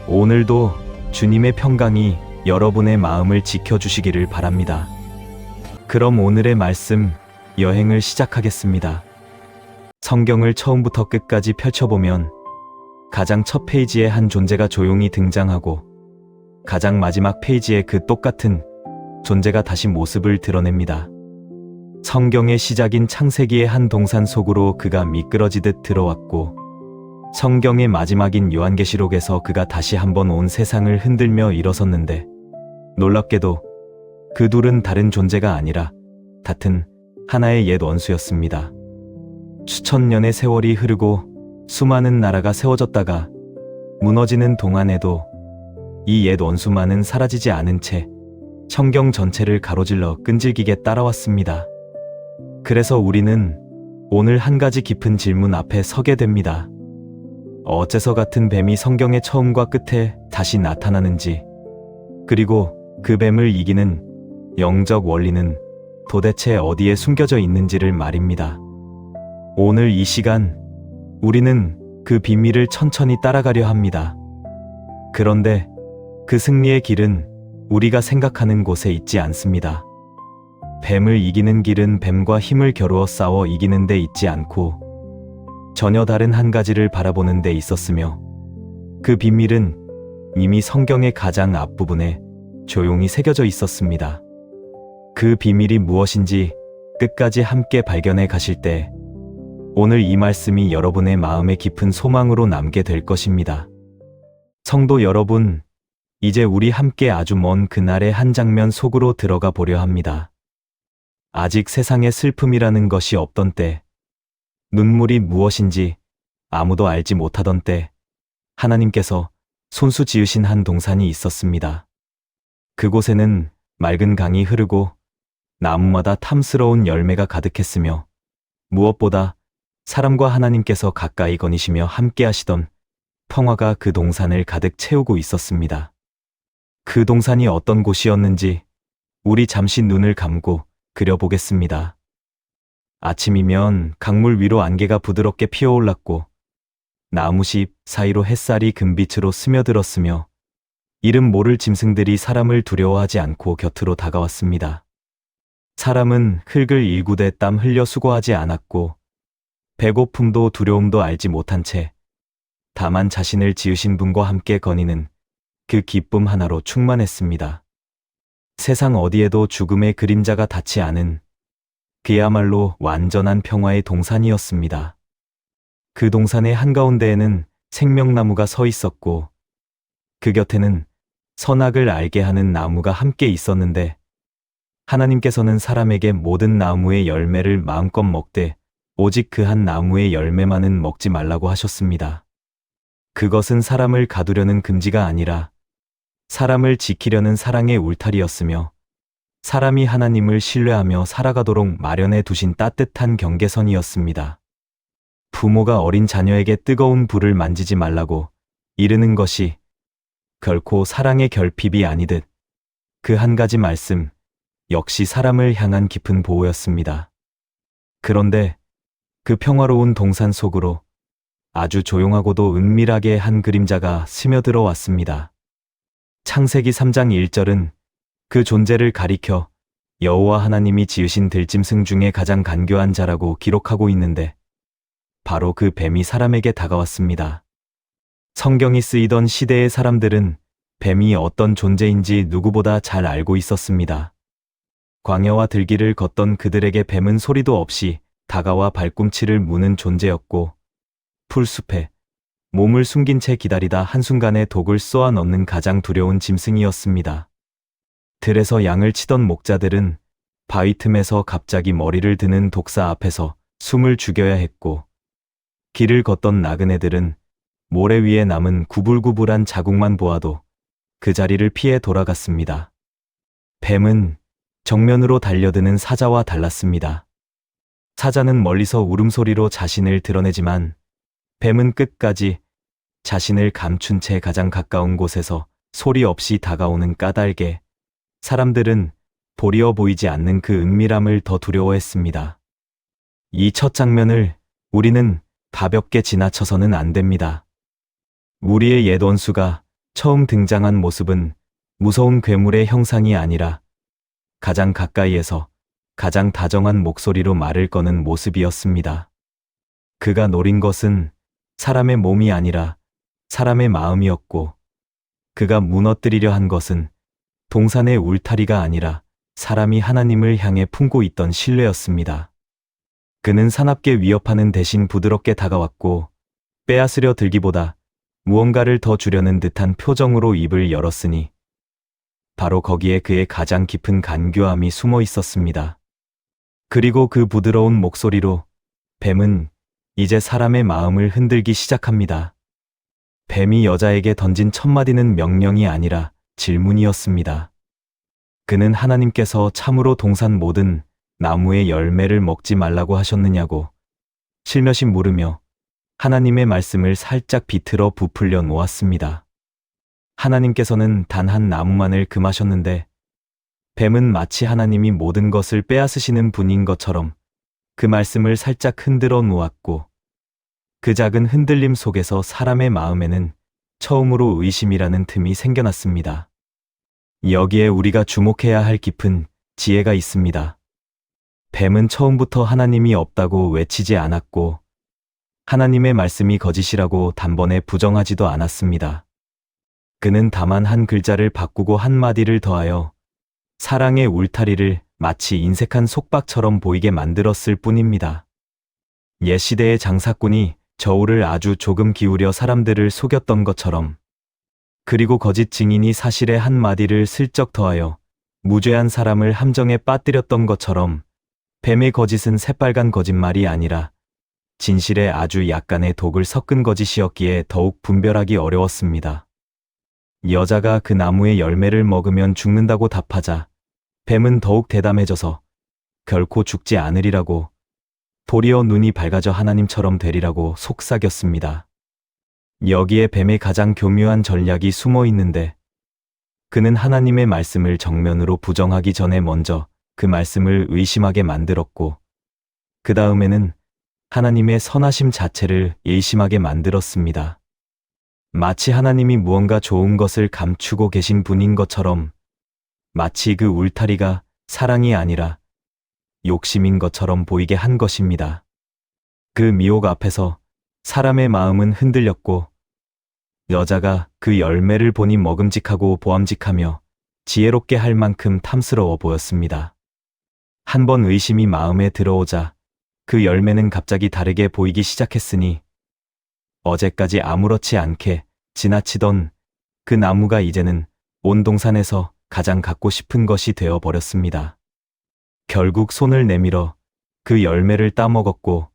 오늘도 주님의 평강이 여러분의 마음을 지켜주시기를 바랍니다. 그럼 오늘의 말씀 여행을 시작하겠습니다. 성경을 처음부터 끝까지 펼쳐보면 가장 첫 페이지에 한 존재가 조용히 등장하고 가장 마지막 페이지에 그 똑같은 존재가 다시 모습을 드러냅니다. 성경의 시작인 창세기의 한 동산 속으로 그가 미끄러지듯 들어왔고 성경의 마지막인 요한계시록에서 그가 다시 한번 온 세상을 흔들며 일어섰는데 놀랍게도 그 둘은 다른 존재가 아니라 같은 하나의 옛 원수였습니다. 수천 년의 세월이 흐르고 수많은 나라가 세워졌다가 무너지는 동안에도 이 옛 원수만은 사라지지 않은 채 성경 전체를 가로질러 끈질기게 따라왔습니다. 그래서 우리는 오늘 한 가지 깊은 질문 앞에 서게 됩니다. 어째서 같은 뱀이 성경의 처음과 끝에 다시 나타나는지, 그리고 그 뱀을 이기는 영적 원리는 도대체 어디에 숨겨져 있는지를 말입니다. 오늘 이 시간 우리는 그 비밀을 천천히 따라가려 합니다. 그런데 그 승리의 길은 우리가 생각하는 곳에 있지 않습니다. 뱀을 이기는 길은 뱀과 힘을 겨루어 싸워 이기는 데 있지 않고 전혀 다른 한 가지를 바라보는 데 있었으며 그 비밀은 이미 성경의 가장 앞부분에 조용히 새겨져 있었습니다. 그 비밀이 무엇인지 끝까지 함께 발견해 가실 때 오늘 이 말씀이 여러분의 마음에 깊은 소망으로 남게 될 것입니다. 성도 여러분, 이제 우리 함께 아주 먼 그날의 한 장면 속으로 들어가 보려 합니다. 아직 세상에 슬픔이라는 것이 없던 때, 눈물이 무엇인지 아무도 알지 못하던 때, 하나님께서 손수 지으신 한 동산이 있었습니다. 그곳에는 맑은 강이 흐르고 나무마다 탐스러운 열매가 가득했으며 무엇보다 사람과 하나님께서 가까이 거니시며 함께 하시던 평화가 그 동산을 가득 채우고 있었습니다. 그 동산이 어떤 곳이었는지 우리 잠시 눈을 감고 그려보겠습니다. 아침이면 강물 위로 안개가 부드럽게 피어올랐고 나무잎 사이로 햇살이 금빛으로 스며들었으며 이름 모를 짐승들이 사람을 두려워하지 않고 곁으로 다가왔습니다. 사람은 흙을 일구되 땀 흘려 수고하지 않았고 배고픔도 두려움도 알지 못한 채 다만 자신을 지으신 분과 함께 거니는 그 기쁨 하나로 충만했습니다. 세상 어디에도 죽음의 그림자가 닿지 않은 그야말로 완전한 평화의 동산이었습니다. 그 동산의 한가운데에는 생명나무가 서 있었고 그 곁에는 선악을 알게 하는 나무가 함께 있었는데 하나님께서는 사람에게 모든 나무의 열매를 마음껏 먹되 오직 그 한 나무의 열매만은 먹지 말라고 하셨습니다. 그것은 사람을 가두려는 금지가 아니라 사람을 지키려는 사랑의 울타리였으며 사람이 하나님을 신뢰하며 살아가도록 마련해 두신 따뜻한 경계선이었습니다. 부모가 어린 자녀에게 뜨거운 불을 만지지 말라고 이르는 것이 결코 사랑의 결핍이 아니듯 그 한 가지 말씀 역시 사람을 향한 깊은 보호였습니다. 그런데 그 평화로운 동산 속으로 아주 조용하고도 은밀하게 한 그림자가 스며들어 왔습니다. 창세기 3장 1절은 그 존재를 가리켜 여호와 하나님이 지으신 들짐승 중에 가장 간교한 자라고 기록하고 있는데 바로 그 뱀이 사람에게 다가왔습니다. 성경이 쓰이던 시대의 사람들은 뱀이 어떤 존재인지 누구보다 잘 알고 있었습니다. 광야와 들길을 걷던 그들에게 뱀은 소리도 없이 다가와 발꿈치를 무는 존재였고 풀숲에 몸을 숨긴 채 기다리다 한순간에 독을 쏘아 넣는 가장 두려운 짐승이었습니다. 들에서 양을 치던 목자들은 바위 틈에서 갑자기 머리를 드는 독사 앞에서 숨을 죽여야 했고 길을 걷던 나그네들은 모래 위에 남은 구불구불한 자국만 보아도 그 자리를 피해 돌아갔습니다. 뱀은 정면으로 달려드는 사자와 달랐습니다. 사자는 멀리서 울음소리로 자신을 드러내지만 뱀은 끝까지 자신을 감춘 채 가장 가까운 곳에서 소리 없이 다가오는 까닭에 사람들은 도리어 보이지 않는 그 은밀함을 더 두려워했습니다. 이 첫 장면을 우리는 가볍게 지나쳐서는 안 됩니다. 우리의 옛 원수가 처음 등장한 모습은 무서운 괴물의 형상이 아니라 가장 가까이에서 가장 다정한 목소리로 말을 거는 모습이었습니다. 그가 노린 것은 사람의 몸이 아니라 사람의 마음이었고, 그가 무너뜨리려 한 것은 동산의 울타리가 아니라 사람이 하나님을 향해 품고 있던 신뢰였습니다. 그는 사납게 위협하는 대신 부드럽게 다가왔고, 빼앗으려 들기보다 무언가를 더 주려는 듯한 표정으로 입을 열었으니 바로 거기에 그의 가장 깊은 간교함이 숨어 있었습니다. 그리고 그 부드러운 목소리로 뱀은 이제 사람의 마음을 흔들기 시작합니다. 뱀이 여자에게 던진 첫 마디는 명령이 아니라 질문이었습니다. 그는 하나님께서 참으로 동산 모든 나무의 열매를 먹지 말라고 하셨느냐고 실며시 물으며 하나님의 말씀을 살짝 비틀어 부풀려 놓았습니다. 하나님께서는 단 한 나무만을 금하셨는데 뱀은 마치 하나님이 모든 것을 빼앗으시는 분인 것처럼 그 말씀을 살짝 흔들어 놓았고, 그 작은 흔들림 속에서 사람의 마음에는 처음으로 의심이라는 틈이 생겨났습니다. 여기에 우리가 주목해야 할 깊은 지혜가 있습니다. 뱀은 처음부터 하나님이 없다고 외치지 않았고, 하나님의 말씀이 거짓이라고 단번에 부정하지도 않았습니다. 그는 다만 한 글자를 바꾸고 한 마디를 더하여 사랑의 울타리를 마치 인색한 속박처럼 보이게 만들었을 뿐입니다. 옛 시대의 장사꾼이 저울을 아주 조금 기울여 사람들을 속였던 것처럼, 그리고 거짓 증인이 사실의 한 마디를 슬쩍 더하여 무죄한 사람을 함정에 빠뜨렸던 것처럼, 뱀의 거짓은 새빨간 거짓말이 아니라 진실에 아주 약간의 독을 섞은 거짓이었기에 더욱 분별하기 어려웠습니다. 여자가 그 나무의 열매를 먹으면 죽는다고 답하자 뱀은 더욱 대담해져서 결코 죽지 않으리라고, 도리어 눈이 밝아져 하나님처럼 되리라고 속삭였습니다. 여기에 뱀의 가장 교묘한 전략이 숨어 있는데, 그는 하나님의 말씀을 정면으로 부정하기 전에 먼저 그 말씀을 의심하게 만들었고, 그 다음에는 하나님의 선하심 자체를 의심하게 만들었습니다. 마치 하나님이 무언가 좋은 것을 감추고 계신 분인 것처럼, 마치 그 울타리가 사랑이 아니라 욕심인 것처럼 보이게 한 것입니다. 그 미혹 앞에서 사람의 마음은 흔들렸고, 여자가 그 열매를 보니 먹음직하고 보암직하며 지혜롭게 할 만큼 탐스러워 보였습니다. 한 번 의심이 마음에 들어오자 그 열매는 갑자기 다르게 보이기 시작했으니, 어제까지 아무렇지 않게 지나치던 그 나무가 이제는 온 동산에서 가장 갖고 싶은 것이 되어 버렸습니다. 결국 손을 내밀어 그 열매를 따먹었고,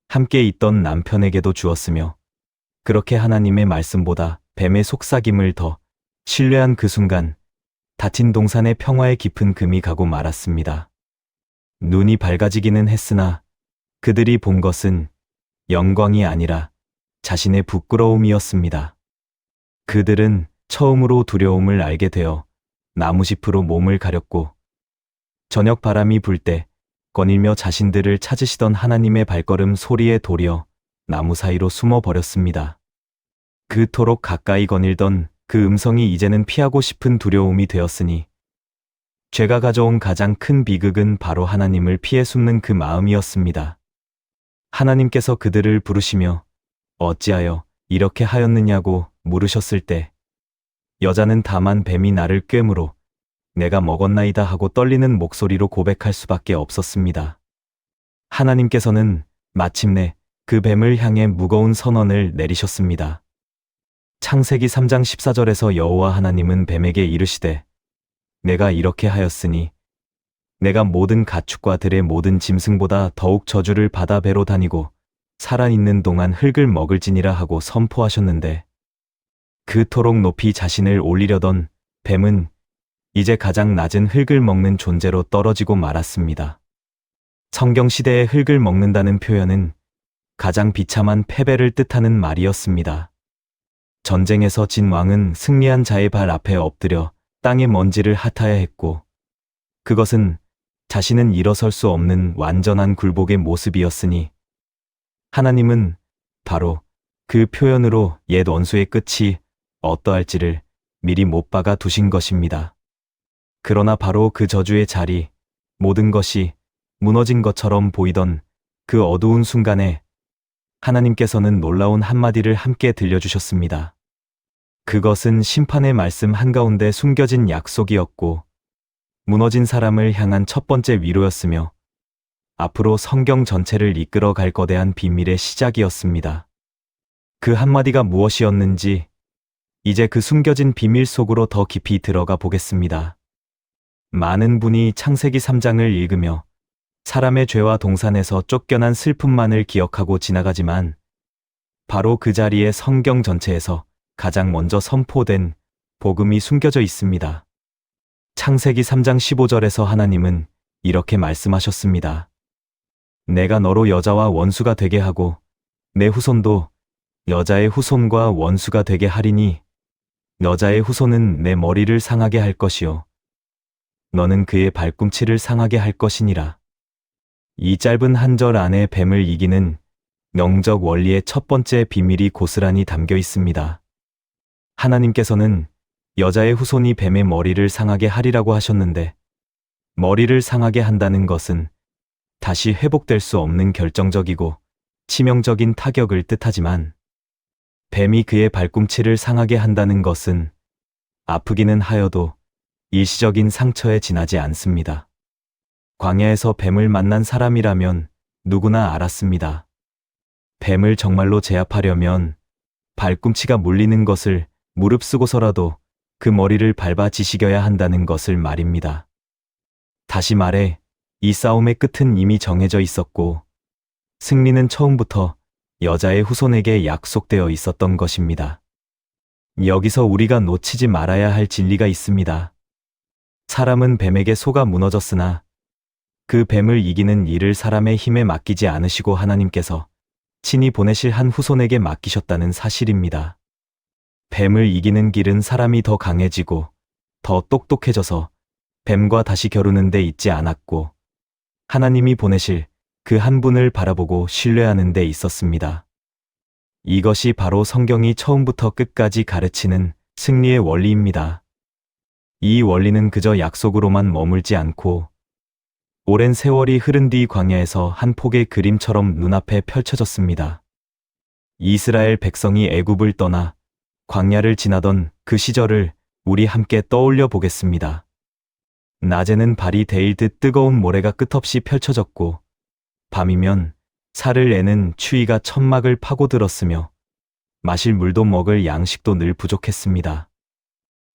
함께 있던 남편에게도 주었으며, 그렇게 하나님의 말씀보다 뱀의 속삭임을 더 신뢰한 그 순간, 닫힌 동산의 평화의 깊은 금이 가고 말았습니다. 눈이 밝아지기는 했으나 그들이 본 것은 영광이 아니라 자신의 부끄러움이었습니다. 그들은 처음으로 두려움을 알게 되어 나무짚으로 몸을 가렸고, 저녁 바람이 불 때 거닐며 자신들을 찾으시던 하나님의 발걸음 소리에 도리어 나무 사이로 숨어 버렸습니다. 그토록 가까이 거닐던 그 음성이 이제는 피하고 싶은 두려움이 되었으니, 죄가 가져온 가장 큰 비극은 바로 하나님을 피해 숨는 그 마음이었습니다. 하나님께서 그들을 부르시며 어찌하여 이렇게 하였느냐고 물으셨을 때, 여자는 다만 뱀이 나를 꿰물어 내가 먹었나이다 하고 떨리는 목소리로 고백할 수밖에 없었습니다. 하나님께서는 마침내 그 뱀을 향해 무거운 선언을 내리셨습니다. 창세기 3장 14절에서 여호와 하나님은 뱀에게 이르시되, 내가 이렇게 하였으니 내가 모든 가축과 들의 모든 짐승보다 더욱 저주를 받아 배로 다니고 살아있는 동안 흙을 먹을지니라 하고 선포하셨는데, 그토록 높이 자신을 올리려던 뱀은 이제 가장 낮은 흙을 먹는 존재로 떨어지고 말았습니다. 성경 시대의 흙을 먹는다는 표현은 가장 비참한 패배를 뜻하는 말이었습니다. 전쟁에서 진 왕은 승리한 자의 발 앞에 엎드려 땅의 먼지를 핫아야 했고, 그것은 자신은 일어설 수 없는 완전한 굴복의 모습이었으니, 하나님은 바로 그 표현으로 옛 원수의 끝이 어떠할지를 미리 못 박아 두신 것입니다. 그러나 바로 그 저주의 자리, 모든 것이 무너진 것처럼 보이던 그 어두운 순간에 하나님께서는 놀라운 한마디를 함께 들려주셨습니다. 그것은 심판의 말씀 한가운데 숨겨진 약속이었고, 무너진 사람을 향한 첫 번째 위로였으며, 앞으로 성경 전체를 이끌어 갈 거대한 비밀의 시작이었습니다. 그 한마디가 무엇이었는지, 이제 그 숨겨진 비밀 속으로 더 깊이 들어가 보겠습니다. 많은 분이 창세기 3장을 읽으며 사람의 죄와 동산에서 쫓겨난 슬픔만을 기억하고 지나가지만, 바로 그 자리에 성경 전체에서 가장 먼저 선포된 복음이 숨겨져 있습니다. 창세기 3장 15절에서 하나님은 이렇게 말씀하셨습니다. 내가 너로 여자와 원수가 되게 하고 내 후손도 여자의 후손과 원수가 되게 하리니 여자의 후손은 내 머리를 상하게 할 것이요 너는 그의 발꿈치를 상하게 할 것이니라. 이 짧은 한 절 안에 뱀을 이기는 영적 원리의 첫 번째 비밀이 고스란히 담겨 있습니다. 하나님께서는 여자의 후손이 뱀의 머리를 상하게 하리라고 하셨는데, 머리를 상하게 한다는 것은 다시 회복될 수 없는 결정적이고 치명적인 타격을 뜻하지만, 뱀이 그의 발꿈치를 상하게 한다는 것은 아프기는 하여도 일시적인 상처에 지나지 않습니다. 광야에서 뱀을 만난 사람이라면 누구나 알았습니다. 뱀을 정말로 제압하려면 발꿈치가 물리는 것을 무릅쓰고서라도 그 머리를 밟아 지식여야 한다는 것을 말입니다. 다시 말해, 이 싸움의 끝은 이미 정해져 있었고, 승리는 처음부터 여자의 후손에게 약속되어 있었던 것입니다. 여기서 우리가 놓치지 말아야 할 진리가 있습니다. 사람은 뱀에게 속아 무너졌으나 그 뱀을 이기는 일을 사람의 힘에 맡기지 않으시고 하나님께서 친히 보내실 한 후손에게 맡기셨다는 사실입니다. 뱀을 이기는 길은 사람이 더 강해지고 더 똑똑해져서 뱀과 다시 겨루는 데 있지 않았고, 하나님이 보내실 그 한 분을 바라보고 신뢰하는 데 있었습니다. 이것이 바로 성경이 처음부터 끝까지 가르치는 승리의 원리입니다. 이 원리는 그저 약속으로만 머물지 않고 오랜 세월이 흐른 뒤 광야에서 한 폭의 그림처럼 눈앞에 펼쳐졌습니다. 이스라엘 백성이 애굽을 떠나 광야를 지나던 그 시절을 우리 함께 떠올려 보겠습니다. 낮에는 발이 데일 듯 뜨거운 모래가 끝없이 펼쳐졌고, 밤이면 살을 내는 추위가 천막을 파고들었으며 마실 물도 먹을 양식도 늘 부족했습니다.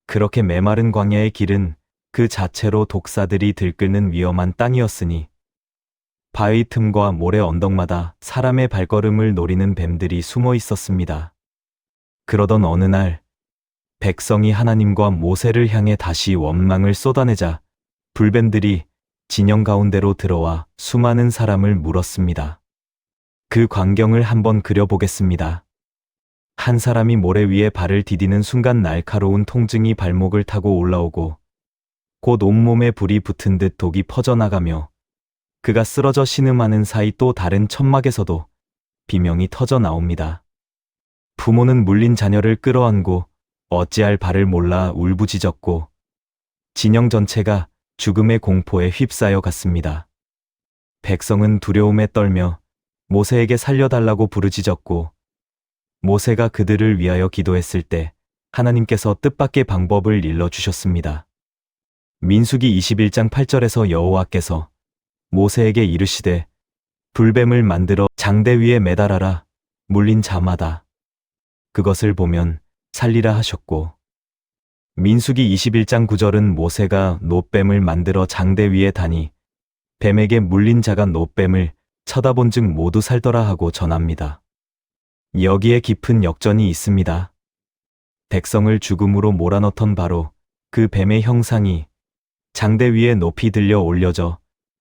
그렇게 메마른 광야의 길은 그 자체로 독사들이 들끓는 위험한 땅이었으니 바위 틈과 모래 언덕마다 사람의 발걸음을 노리는 뱀들이 숨어 있었습니다. 그러던 어느 날 백성이 하나님과 모세를 향해 다시 원망을 쏟아내자 불뱀들이 진영 가운데로 들어와 수많은 사람을 물었습니다. 그 광경을 한번 그려보겠습니다. 한 사람이 모래 위에 발을 디디는 순간 날카로운 통증이 발목을 타고 올라오고 곧 온몸에 불이 붙은 듯 독이 퍼져나가며 그가 쓰러져 신음하는 사이 또 다른 천막에서도 비명이 터져 나옵니다. 부모는 물린 자녀를 끌어안고 어찌할 바를 몰라 울부짖었고 진영 전체가 죽음의 공포에 휩싸여 갔습니다. 백성은 두려움에 떨며 모세에게 살려달라고 부르짖었고, 모세가 그들을 위하여 기도했을 때 하나님께서 뜻밖의 방법을 일러주셨습니다. 민수기 21장 8절에서 여호와께서 모세에게 이르시되 불뱀을 만들어 장대 위에 매달아라. 물린 자마다 그것을 보면 살리라 하셨고, 민수기 21장 9절은 모세가 놋뱀을 만들어 장대 위에 다니 뱀에게 물린 자가 놋뱀을 쳐다본 즉 모두 살더라 하고 전합니다. 여기에 깊은 역전이 있습니다. 백성을 죽음으로 몰아넣던 바로 그 뱀의 형상이 장대 위에 높이 들려 올려져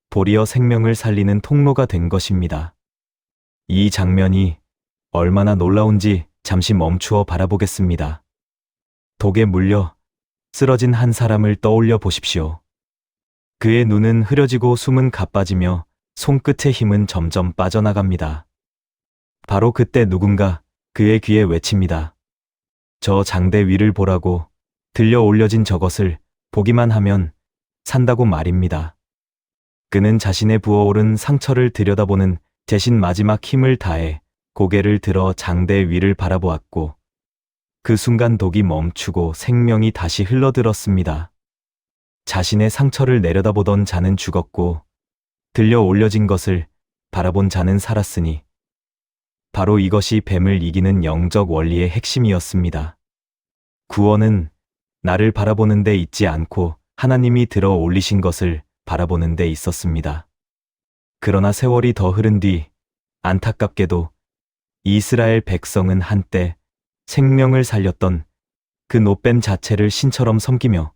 도리어 생명을 살리는 통로가 된 것입니다. 이 장면이 얼마나 놀라운지 잠시 멈추어 바라보겠습니다. 독에 물려 쓰러진 한 사람을 떠올려 보십시오. 그의 눈은 흐려지고 숨은 가빠지며 손끝의 힘은 점점 빠져나갑니다. 바로 그때 누군가 그의 귀에 외칩니다. 저 장대 위를 보라고 들려 올려진 저것을 보기만 하면 산다고 말입니다. 그는 자신의 부어오른 상처를 들여다보는 대신 마지막 힘을 다해 고개를 들어 장대 위를 바라보았고 그 순간 독이 멈추고 생명이 다시 흘러들었습니다. 자신의 상처를 내려다보던 자는 죽었고 들려 올려진 것을 바라본 자는 살았으니 바로 이것이 뱀을 이기는 영적 원리의 핵심이었습니다. 구원은 나를 바라보는 데 있지 않고 하나님이 들어 올리신 것을 바라보는 데 있었습니다. 그러나 세월이 더 흐른 뒤 안타깝게도 이스라엘 백성은 한때 생명을 살렸던 그 노뱀 자체를 신처럼 섬기며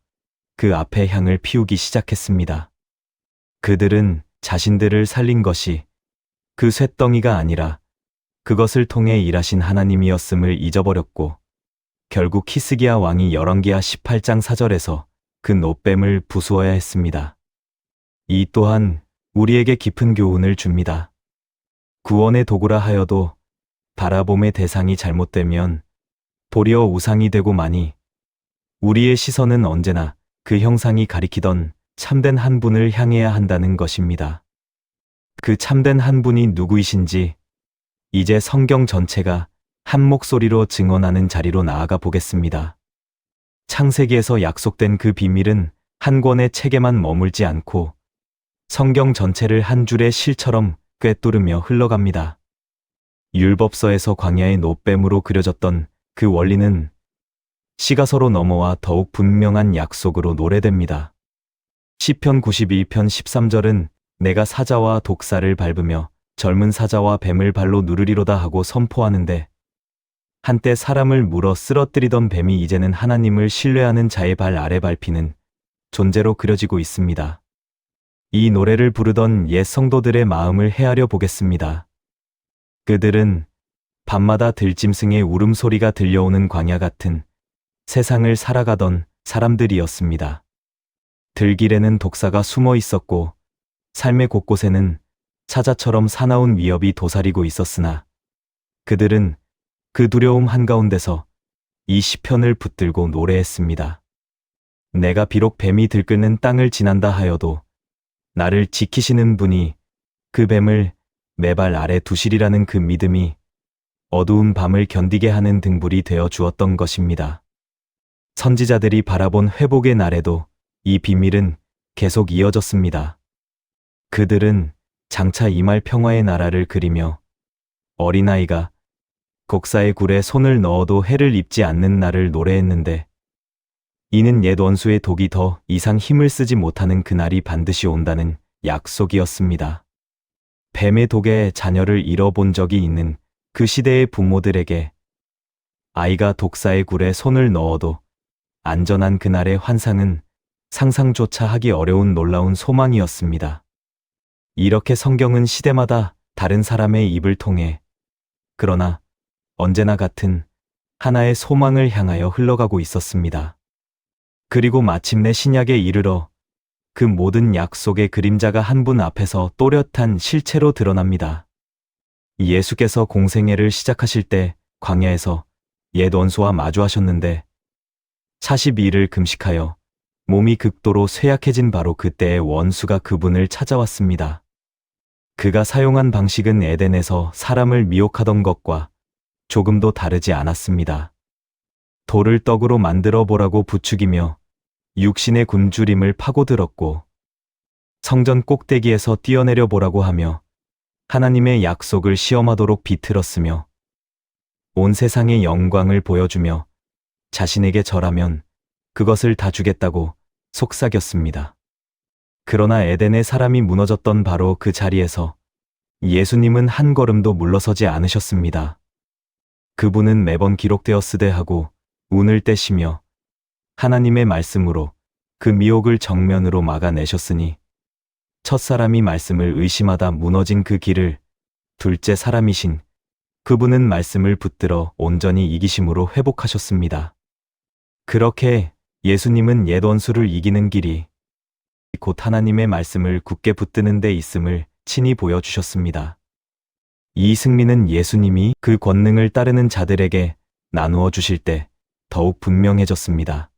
그 앞에 향을 피우기 시작했습니다. 그들은 자신들을 살린 것이 그 쇳덩이가 아니라 그것을 통해 일하신 하나님이었음을 잊어버렸고 결국 히스기야 왕이 열왕기하 18장 4절에서 그 노뱀을 부수어야 했습니다. 이 또한 우리에게 깊은 교훈을 줍니다. 구원의 도구라 하여도 바라봄의 대상이 잘못되면 도리어 우상이 되고 마니 우리의 시선은 언제나 그 형상이 가리키던 참된 한 분을 향해야 한다는 것입니다. 그 참된 한 분이 누구이신지 이제 성경 전체가 한 목소리로 증언하는 자리로 나아가 보겠습니다. 창세기에서 약속된 그 비밀은 한 권의 책에만 머물지 않고 성경 전체를 한 줄의 실처럼 꿰뚫으며 흘러갑니다. 율법서에서 광야의 노뱀으로 그려졌던 그 원리는 시가 서로 넘어와 더욱 분명한 약속으로 노래됩니다. 시편 92편 13절은 내가 사자와 독사를 밟으며 젊은 사자와 뱀을 발로 누르리로다 하고 선포하는데 한때 사람을 물어 쓰러뜨리던 뱀이 이제는 하나님을 신뢰하는 자의 발 아래 밟히는 존재로 그려지고 있습니다. 이 노래를 부르던 옛 성도들의 마음을 헤아려 보겠습니다. 그들은 밤마다 들짐승의 울음소리가 들려오는 광야 같은 세상을 살아가던 사람들이었습니다. 들길에는 독사가 숨어 있었고 삶의 곳곳에는 사자처럼 사나운 위협이 도사리고 있었으나 그들은 그 두려움 한가운데서 이 시편을 붙들고 노래했습니다. 내가 비록 뱀이 들끓는 땅을 지난다 하여도 나를 지키시는 분이 그 뱀을 내 발 아래 두시리라는 그 믿음이 어두운 밤을 견디게 하는 등불이 되어 주었던 것입니다. 선지자들이 바라본 회복의 날에도 이 비밀은 계속 이어졌습니다. 그들은 장차 임할 평화의 나라를 그리며 어린아이가 곡사의 굴에 손을 넣어도 해를 입지 않는 날을 노래했는데 이는 옛 원수의 독이 더 이상 힘을 쓰지 못하는 그날이 반드시 온다는 약속이었습니다. 뱀의 독에 자녀를 잃어본 적이 있는 그 시대의 부모들에게 아이가 독사의 굴에 손을 넣어도 안전한 그날의 환상은 상상조차 하기 어려운 놀라운 소망이었습니다. 이렇게 성경은 시대마다 다른 사람의 입을 통해 그러나 언제나 같은 하나의 소망을 향하여 흘러가고 있었습니다. 그리고 마침내 신약에 이르러 그 모든 약속의 그림자가 한 분 앞에서 또렷한 실체로 드러납니다. 예수께서 공생애를 시작하실 때 광야에서 옛 원수와 마주하셨는데 42일을 금식하여 몸이 극도로 쇠약해진 바로 그때의 원수가 그분을 찾아왔습니다. 그가 사용한 방식은 에덴에서 사람을 미혹하던 것과 조금도 다르지 않았습니다. 돌을 떡으로 만들어 보라고 부추기며 육신의 굶주림을 파고들었고 성전 꼭대기에서 뛰어내려 보라고 하며 하나님의 약속을 시험하도록 비틀었으며 온 세상의 영광을 보여주며 자신에게 절하면 그것을 다 주겠다고 속삭였습니다. 그러나 에덴의 사람이 무너졌던 바로 그 자리에서 예수님은 한 걸음도 물러서지 않으셨습니다. 그분은 매번 기록되었으되 하고 운을 떼시며 하나님의 말씀으로 그 미혹을 정면으로 막아내셨으니 첫사람이 말씀을 의심하다 무너진 그 길을 둘째 사람이신 그분은 말씀을 붙들어 온전히 이기심으로 회복하셨습니다. 그렇게 예수님은 옛 원수를 이기는 길이 곧 하나님의 말씀을 굳게 붙드는 데 있음을 친히 보여주셨습니다. 이 승리는 예수님이 그 권능을 따르는 자들에게 나누어 주실 때 더욱 분명해졌습니다.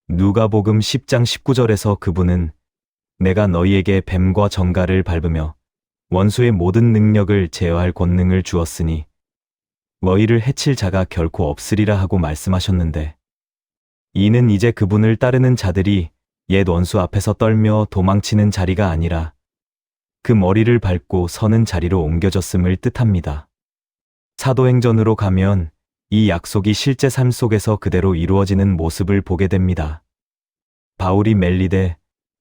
누가복음 10장 19절에서 그분은 내가 너희에게 뱀과 정갈을 밟으며 원수의 모든 능력을 제어할 권능을 주었으니 너희를 해칠 자가 결코 없으리라 하고 말씀하셨는데, 이는 이제 그분을 따르는 자들이 옛 원수 앞에서 떨며 도망치는 자리가 아니라 그 머리를 밟고 서는 자리로 옮겨졌음을 뜻합니다. 사도행전으로 가면 이 약속이 실제 삶 속에서 그대로 이루어지는 모습을 보게 됩니다. 바울이 멜리데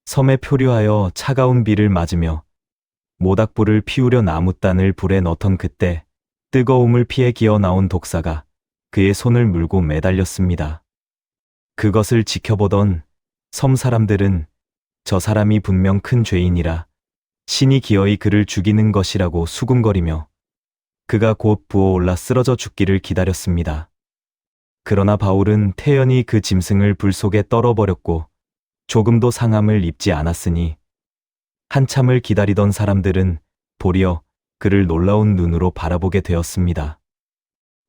섬에 표류하여 차가운 비를 맞으며 모닥불을 피우려 나무단을 불에 넣던 그때 뜨거움을 피해 기어 나온 독사가 그의 손을 물고 매달렸습니다. 그것을 지켜보던 섬 사람들은 저 사람이 분명 큰 죄인이라 신이 기어이 그를 죽이는 것이라고 수군거리며 그가 곧 부어올라 쓰러져 죽기를 기다렸습니다. 그러나 바울은 태연히 그 짐승을 불 속에 떨어버렸고 조금도 상함을 입지 않았으니 한참을 기다리던 사람들은 도리어 그를 놀라운 눈으로 바라보게 되었습니다.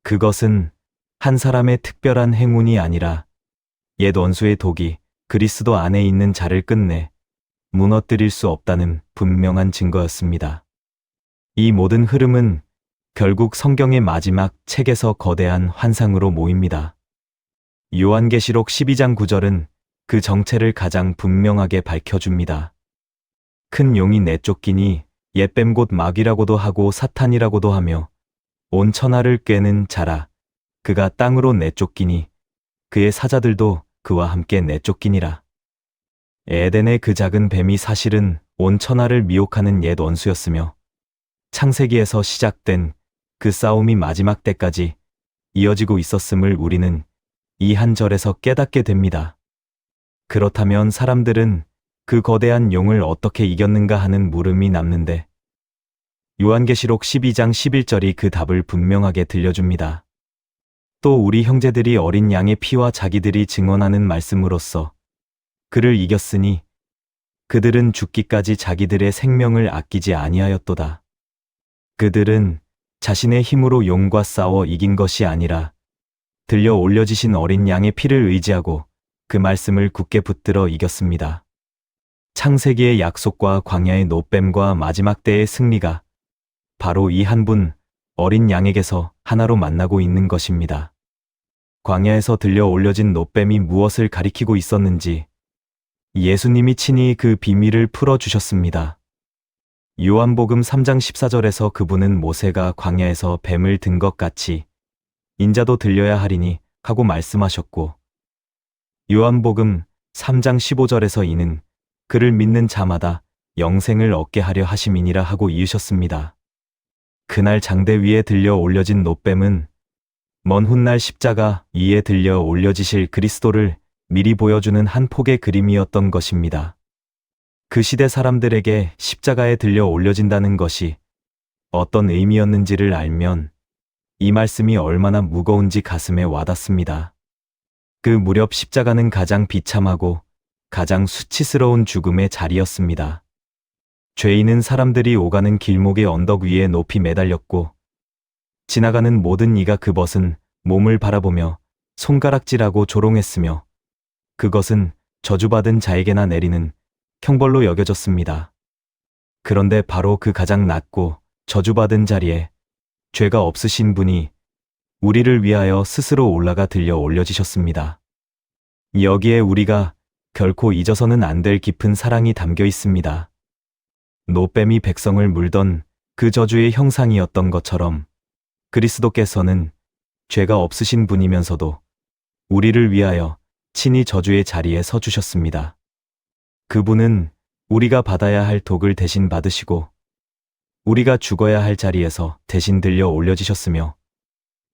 그것은 한 사람의 특별한 행운이 아니라 옛 원수의 독이 그리스도 안에 있는 자를 끝내 무너뜨릴 수 없다는 분명한 증거였습니다. 이 모든 흐름은 결국 성경의 마지막 책에서 거대한 환상으로 모입니다. 요한계시록 12장 9절은 그 정체를 가장 분명하게 밝혀줍니다. 큰 용이 내쫓기니 옛뱀 곧 마귀라고도 하고 사탄이라고도 하며 온 천하를 꿰는 자라. 그가 땅으로 내쫓기니 그의 사자들도 그와 함께 내쫓기니라. 에덴의 그 작은 뱀이 사실은 온 천하를 미혹하는 옛 원수였으며 창세기에서 시작된 그 싸움이 마지막 때까지 이어지고 있었음을 우리는 이 한 절에서 깨닫게 됩니다. 그렇다면 사람들은 그 거대한 용을 어떻게 이겼는가 하는 물음이 남는데, 요한계시록 12장 11절이 그 답을 분명하게 들려줍니다. 또 우리 형제들이 어린 양의 피와 자기들이 증언하는 말씀으로써 그를 이겼으니 그들은 죽기까지 자기들의 생명을 아끼지 아니하였도다. 그들은 자신의 힘으로 용과 싸워 이긴 것이 아니라 들려 올려지신 어린 양의 피를 의지하고 그 말씀을 굳게 붙들어 이겼습니다. 창세기의 약속과 광야의 노뱀과 마지막 때의 승리가 바로 이 한 분 어린 양에게서 하나로 만나고 있는 것입니다. 광야에서 들려 올려진 노뱀이 무엇을 가리키고 있었는지 예수님이 친히 그 비밀을 풀어주셨습니다. 요한복음 3장 14절에서 그분은 모세가 광야에서 뱀을 든 것 같이 인자도 들려야 하리니 하고 말씀하셨고, 요한복음 3장 15절에서 이는 그를 믿는 자마다 영생을 얻게 하려 하심이니라 하고 이으셨습니다. 그날 장대 위에 들려 올려진 노뱀은 먼 훗날 십자가 위에 들려 올려지실 그리스도를 미리 보여주는 한 폭의 그림이었던 것입니다. 그 시대 사람들에게 십자가에 들려 올려진다는 것이 어떤 의미였는지를 알면 이 말씀이 얼마나 무거운지 가슴에 와닿습니다. 그 무렵 십자가는 가장 비참하고 가장 수치스러운 죽음의 자리였습니다. 죄인은 사람들이 오가는 길목의 언덕 위에 높이 매달렸고 지나가는 모든 이가 그 벗은 몸을 바라보며 손가락질하고 조롱했으며 그것은 저주받은 자에게나 내리는 형벌로 여겨졌습니다. 그런데 바로 그 가장 낮고 저주받은 자리에 죄가 없으신 분이 우리를 위하여 스스로 올라가 들려 올려지셨습니다. 여기에 우리가 결코 잊어서는 안 될 깊은 사랑이 담겨 있습니다. 노뱀이 백성을 물던 그 저주의 형상이었던 것처럼 그리스도께서는 죄가 없으신 분이면서도 우리를 위하여 친히 저주의 자리에 서주셨습니다. 그분은 우리가 받아야 할 독을 대신 받으시고 우리가 죽어야 할 자리에서 대신 들려 올려지셨으며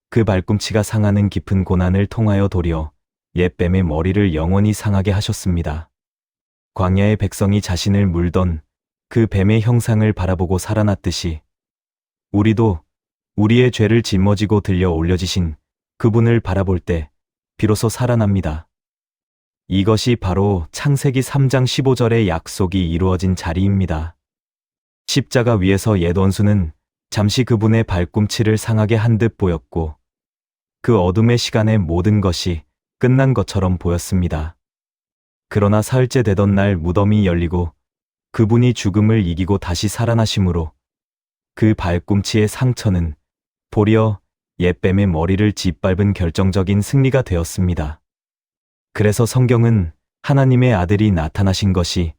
그 발꿈치가 상하는 깊은 고난을 통하여 도리어 옛뱀의 머리를 영원히 상하게 하셨습니다. 광야의 백성이 자신을 물던 그 뱀의 형상을 바라보고 살아났듯이 우리도 우리의 죄를 짊어지고 들려 올려지신 그분을 바라볼 때 비로소 살아납니다. 이것이 바로 창세기 3장 15절의 약속이 이루어진 자리입니다. 십자가 위에서 옛 원수는 잠시 그분의 발꿈치를 상하게 한 듯 보였고 그 어둠의 시간에 모든 것이 끝난 것처럼 보였습니다. 그러나 사흘째 되던 날 무덤이 열리고 그분이 죽음을 이기고 다시 살아나심으로 그 발꿈치의 상처는 도리어 옛뱀의 머리를 짓밟은 결정적인 승리가 되었습니다. 그래서 성경은 하나님의 아들이 나타나신 것이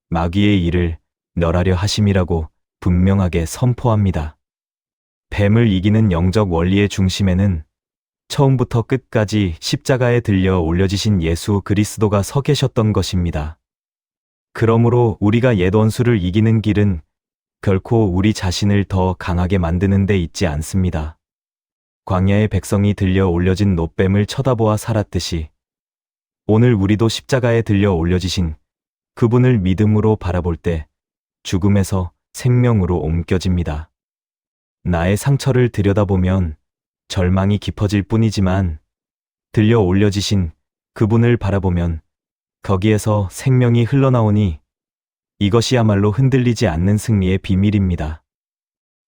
마귀의 일을 멸하려 하심이라고 분명하게 선포합니다. 뱀을 이기는 영적 원리의 중심에는 처음부터 끝까지 십자가에 들려 올려지신 예수 그리스도가 서 계셨던 것입니다. 그러므로 우리가 옛 원수를 이기는 길은 결코 우리 자신을 더 강하게 만드는 데 있지 않습니다. 광야의 백성이 들려 올려진 놋뱀을 쳐다보아 살았듯이 오늘 우리도 십자가에 들려 올려지신 그분을 믿음으로 바라볼 때 죽음에서 생명으로 옮겨집니다. 나의 상처를 들여다보면 절망이 깊어질 뿐이지만 들려 올려지신 그분을 바라보면 거기에서 생명이 흘러나오니 이것이야말로 흔들리지 않는 승리의 비밀입니다.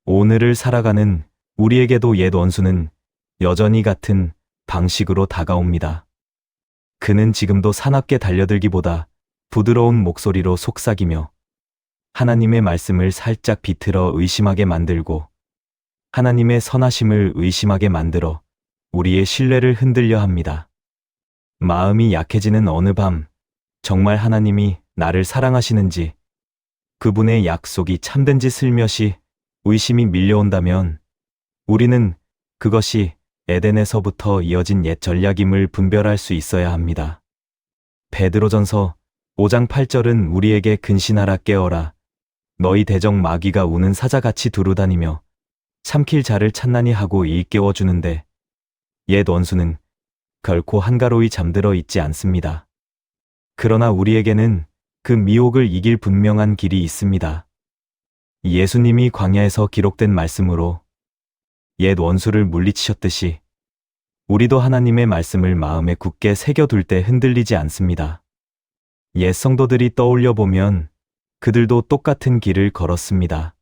오늘을 살아가는 우리에게도 옛 원수는 여전히 같은 방식으로 다가옵니다. 그는 지금도 사납게 달려들기보다 부드러운 목소리로 속삭이며 하나님의 말씀을 살짝 비틀어 의심하게 만들고 하나님의 선하심을 의심하게 만들어 우리의 신뢰를 흔들려 합니다. 마음이 약해지는 어느 밤 정말 하나님이 나를 사랑하시는지 그분의 약속이 참된지 슬며시 의심이 밀려온다면 우리는 그것이 에덴에서부터 이어진 옛 전략임을 분별할 수 있어야 합니다. 베드로전서 5장 8절은 우리에게 근신하라 깨어라 너희 대적 마귀가 우는 사자같이 두루다니며 삼킬 자를 찾나니 하고 일깨워주는데 옛 원수는 결코 한가로이 잠들어 있지 않습니다. 그러나 우리에게는 그 미혹을 이길 분명한 길이 있습니다. 예수님이 광야에서 기록된 말씀으로 옛 원수를 물리치셨듯이 우리도 하나님의 말씀을 마음에 굳게 새겨둘 때 흔들리지 않습니다. 옛 성도들이 떠올려 보면 그들도 똑같은 길을 걸었습니다.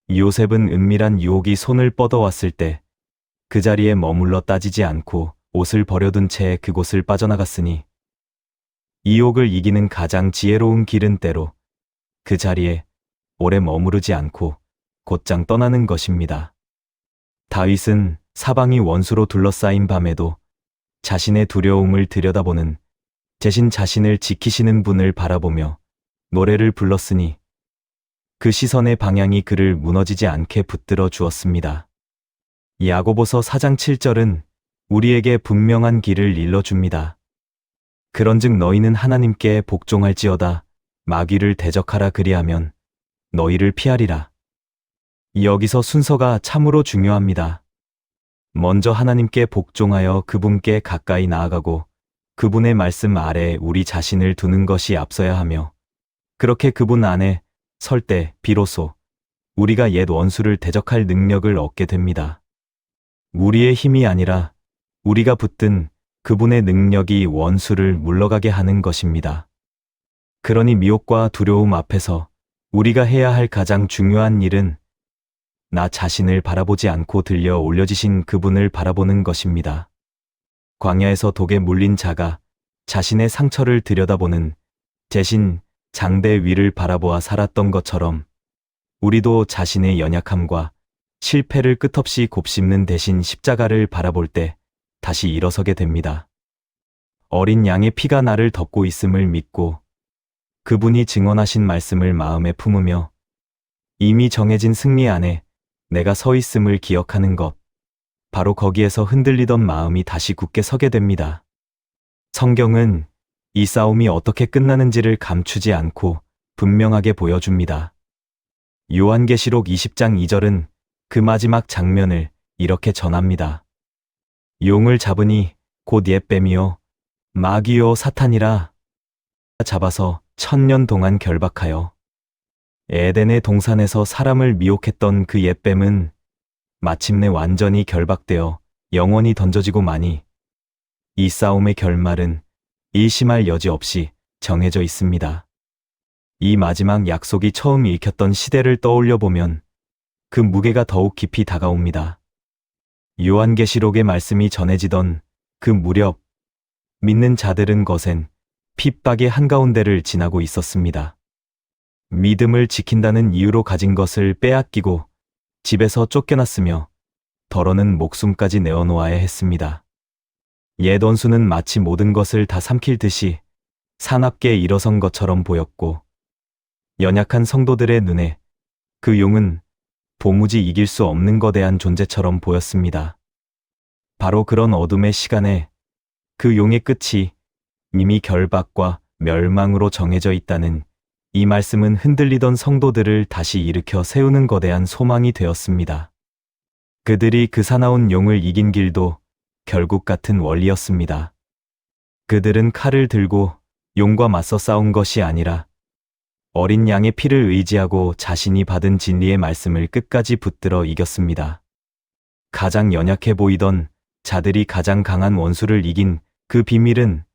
요셉은 은밀한 유혹이 손을 뻗어왔을 때 그 자리에 머물러 따지지 않고 옷을 버려둔 채 그곳을 빠져나갔으니 유혹을 이기는 가장 지혜로운 길은 때로 그 자리에 오래 머무르지 않고 곧장 떠나는 것입니다. 다윗은 사방이 원수로 둘러싸인 밤에도 자신의 두려움을 들여다보는 대신 자신을 지키시는 분을 바라보며 노래를 불렀으니 그 시선의 방향이 그를 무너지지 않게 붙들어 주었습니다. 야고보서 4장 7절은 우리에게 분명한 길을 일러줍니다. 그런즉 너희는 하나님께 복종할지어다 마귀를 대적하라 그리하면 너희를 피하리라. 여기서 순서가 참으로 중요합니다. 먼저 하나님께 복종하여 그분께 가까이 나아가고 그분의 말씀 아래 우리 자신을 두는 것이 앞서야 하며 그렇게 그분 안에 설 때 비로소 우리가 옛 원수를 대적할 능력을 얻게 됩니다. 우리의 힘이 아니라 우리가 붙든 그분의 능력이 원수를 물러가게 하는 것입니다. 그러니 미혹과 두려움 앞에서 우리가 해야 할 가장 중요한 일은 나 자신을 바라보지 않고 들려 올려지신 그분을 바라보는 것입니다. 광야에서 독에 물린 자가 자신의 상처를 들여다보는 대신 장대 위를 바라보아 살았던 것처럼 우리도 자신의 연약함과 실패를 끝없이 곱씹는 대신 십자가를 바라볼 때 다시 일어서게 됩니다. 어린 양의 피가 나를 덮고 있음을 믿고 그분이 증언하신 말씀을 마음에 품으며 이미 정해진 승리 안에 내가 서 있음을 기억하는 것, 바로 거기에서 흔들리던 마음이 다시 굳게 서게 됩니다. 성경은 이 싸움이 어떻게 끝나는지를 감추지 않고 분명하게 보여줍니다. 요한계시록 20장 2절은 그 마지막 장면을 이렇게 전합니다. 용을 잡으니 곧 옛뱀이요 마귀요 사탄이라 잡아서 1000년 동안 결박하여 에덴의 동산에서 사람을 미혹했던 그 옛뱀은 마침내 완전히 결박되어 영원히 던져지고 마니 이 싸움의 결말은 일심할 여지 없이 정해져 있습니다. 이 마지막 약속이 처음 읽혔던 시대를 떠올려 보면 그 무게가 더욱 깊이 다가옵니다. 요한계시록의 말씀이 전해지던 그 무렵 믿는 자들은 거센 핍박의 한가운데를 지나고 있었습니다. 믿음을 지킨다는 이유로 가진 것을 빼앗기고 집에서 쫓겨났으며 더러는 목숨까지 내어놓아야 했습니다. 옛 원수는 마치 모든 것을 다 삼킬 듯이 사납게 일어선 것처럼 보였고 연약한 성도들의 눈에 그 용은 도무지 이길 수 없는 거대한 존재처럼 보였습니다. 바로 그런 어둠의 시간에 그 용의 끝이 이미 결박과 멸망으로 정해져 있다는 이 말씀은 흔들리던 성도들을 다시 일으켜 세우는 거대한 소망이 되었습니다. 그들이 그 사나운 용을 이긴 길도 결국 같은 원리였습니다. 그들은 칼을 들고 용과 맞서 싸운 것이 아니라 어린 양의 피를 의지하고 자신이 받은 진리의 말씀을 끝까지 붙들어 이겼습니다. 가장 연약해 보이던 자들이 가장 강한 원수를 이긴 그 비밀은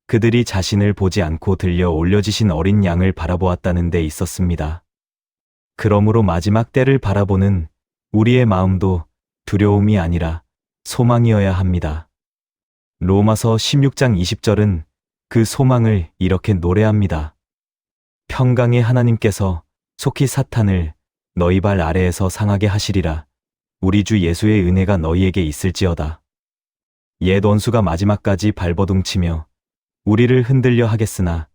그들이 자신을 보지 않고 들려 올려지신 어린 양을 바라보았다는 데 있었습니다. 그러므로 마지막 때를 바라보는 우리의 마음도 두려움이 아니라 소망이어야 합니다. 로마서 16장 20절은 그 소망을 이렇게 노래합니다. 평강의 하나님께서 속히 사탄을 너희 발 아래에서 상하게 하시리라. 우리 주 예수의 은혜가 너희에게 있을지어다. 옛 원수가 마지막까지 발버둥치며 우리를 흔들려 하겠으나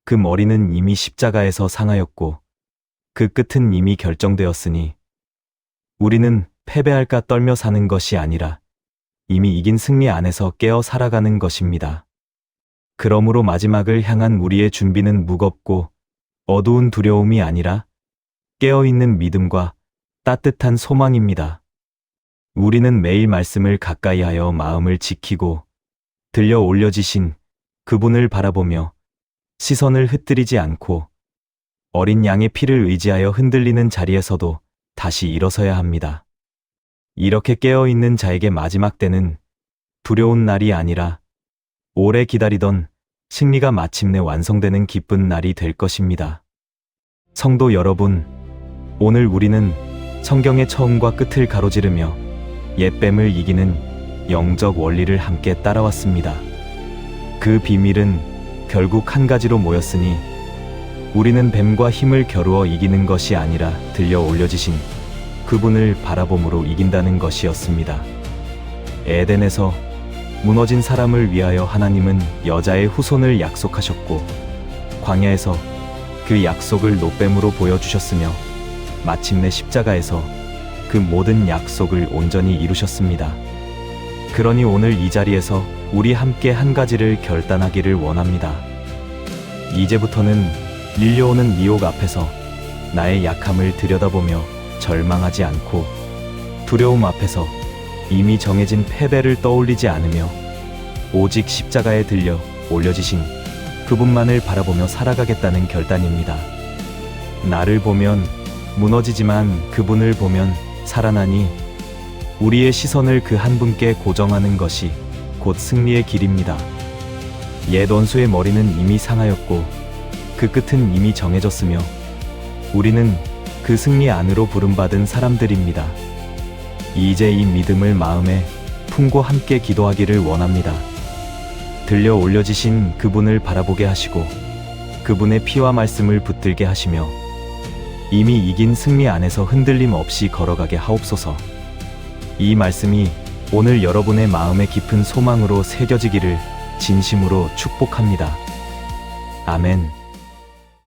그 머리는 이미 십자가에서 상하였고 그 끝은 이미 결정되었으니 우리는 패배할까 떨며 사는 것이 아니라 이미 이긴 승리 안에서 깨어 살아가는 것입니다. 그러므로 마지막을 향한 우리의 준비는 무겁고 어두운 두려움이 아니라 깨어있는 믿음과 따뜻한 소망입니다. 우리는 매일 말씀을 가까이 하여 마음을 지키고 들려 올려지신 그분을 바라보며 시선을 흩뜨리지 않고 어린 양의 피를 의지하여 흔들리는 자리에서도 다시 일어서야 합니다. 이렇게 깨어있는 자에게 마지막 때는 두려운 날이 아니라 오래 기다리던 승리가 마침내 완성되는 기쁜 날이 될 것입니다. 성도 여러분, 오늘 우리는 성경의 처음과 끝을 가로지르며 옛뱀을 이기는 영적 원리를 함께 따라왔습니다. 그 비밀은 결국 한 가지로 모였으니 우리는 뱀과 힘을 겨루어 이기는 것이 아니라 들려 올려지신 그분을 바라봄으로 이긴다는 것이었습니다. 에덴에서 무너진 사람을 위하여 하나님은 여자의 후손을 약속하셨고 광야에서 그 약속을 노뱀으로 보여주셨으며 마침내 십자가에서 그 모든 약속을 온전히 이루셨습니다. 그러니 오늘 이 자리에서 우리 함께 한 가지를 결단하기를 원합니다. 이제부터는 밀려오는 미혹 앞에서 나의 약함을 들여다보며 절망하지 않고 두려움 앞에서 이미 정해진 패배를 떠올리지 않으며 오직 십자가에 들려 올려지신 그분만을 바라보며 살아가겠다는 결단입니다. 나를 보면 무너지지만 그분을 보면 살아나니 우리의 시선을 그 한 분께 고정하는 것이 곧 승리의 길입니다. 옛 원수의 머리는 이미 상하였고 그 끝은 이미 정해졌으며 우리는 그 승리 안으로 부름받은 사람들입니다. 이제 이 믿음을 마음에 품고 함께 기도하기를 원합니다. 들려 올려지신 그분을 바라보게 하시고 그분의 피와 말씀을 붙들게 하시며 이미 이긴 승리 안에서 흔들림 없이 걸어가게 하옵소서. 이 말씀이 오늘 여러분의 마음의 깊은 소망으로 새겨지기를 진심으로 축복합니다. 아멘.